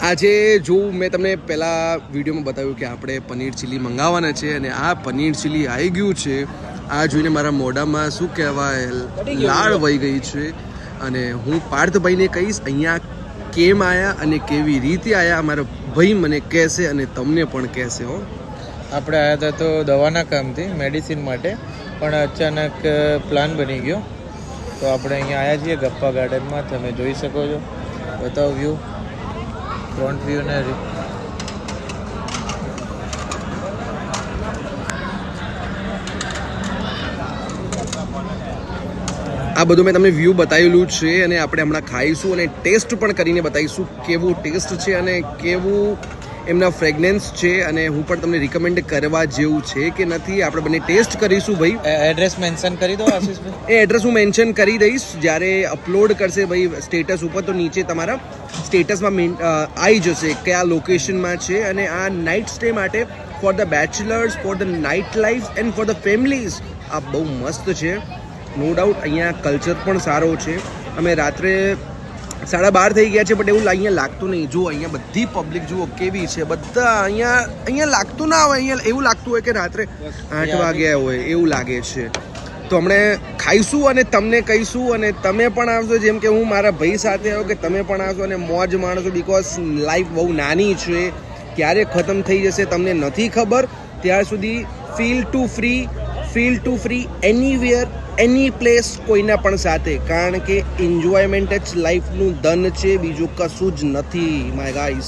આજે જો મેં તમને પહેલાં વિડીયોમાં બતાવ્યું કે આપણે પનીર ચીલી મંગાવવાના છે અને આ પનીર ચીલી આવી ગયું છે. આ જોઈને મારા મોઢામાં શું કહેવાય લાળ વહી ગઈ છે. અને હું પાર્થભાઈને કહીશ અહીંયા કેમ આવ્યા અને કેવી રીતે આવ્યા મારા ભાઈ મને કહેશે અને તમને પણ કહેશે. હો, આપણે આવ્યા હતા તો દવાના કામથી મેડિસિન માટે, પણ અચાનક પ્લાન બની ગયો તો આપણે અહીંયા આવ્યા છીએ ગપ્પા ગાર્ડનમાં. તમે જોઈ શકો છો, બતાવો વ્યૂ, ફ્રન્ટ વ્યૂ ને આ બધું મેં તમને વ્યૂ બતાવેલું છે અને આપણે હમણાં ખાઈશું અને ટેસ્ટ પણ કરીને બતાવીશું કેવું ટેસ્ટ છે અને કેવું એમના ફ્રેગ્રન્સ છે. અને હું પણ તમને રિકમેન્ડ કરવા જેવું છે કે નથી, આપણે બંને ટેસ્ટ કરીશું. ભાઈ એડ્રેસ મેન્શન કરી દો આશીષભાઈ. એ એડ્રેસ હું મેન્શન કરી દઈશ જ્યારે અપલોડ કરશે ભાઈ સ્ટેટસ ઉપર, તો નીચે તમારા સ્ટેટસમાં આવી જશે કયા લોકેશનમાં છે. અને આ નાઇટ સ્ટે માટે for the bachelors, for the night life and for the families આ બહુ મસ્ત છે. નો ડાઉટ અહીંયા કલ્ચર પણ સારો છે. અમે રાત્રે 12:30 થઈ ગયા છે, બટ એવું અહીંયા લાગતું નહીં. જુઓ અહીંયા બધી પબ્લિક જુઓ કેવી છે, બધા અહીંયા લાગતું ના હોય, અહીંયા એવું લાગતું હોય કે રાત્રે 8 વાગ્યા હોય એવું લાગે છે. તો હમણે ખાઈશું અને તમને કહીશું અને તમે પણ આવશો, જેમ કે હું મારા ભાઈ સાથે આવ્યો કે તમે પણ આવશો અને મોજ માણશો. બિકોઝ લાઈફ બહુ નાની છે, ક્યારે ખતમ થઈ જશે તમને નથી ખબર. ત્યાર સુધી feel to free anywhere any place, કોઈના પણ સાથે, કારણ કે એન્જોયમેન્ટ જ લાઈફનું ધન છે, બીજું કશું જ નથી માય ગાઈસ.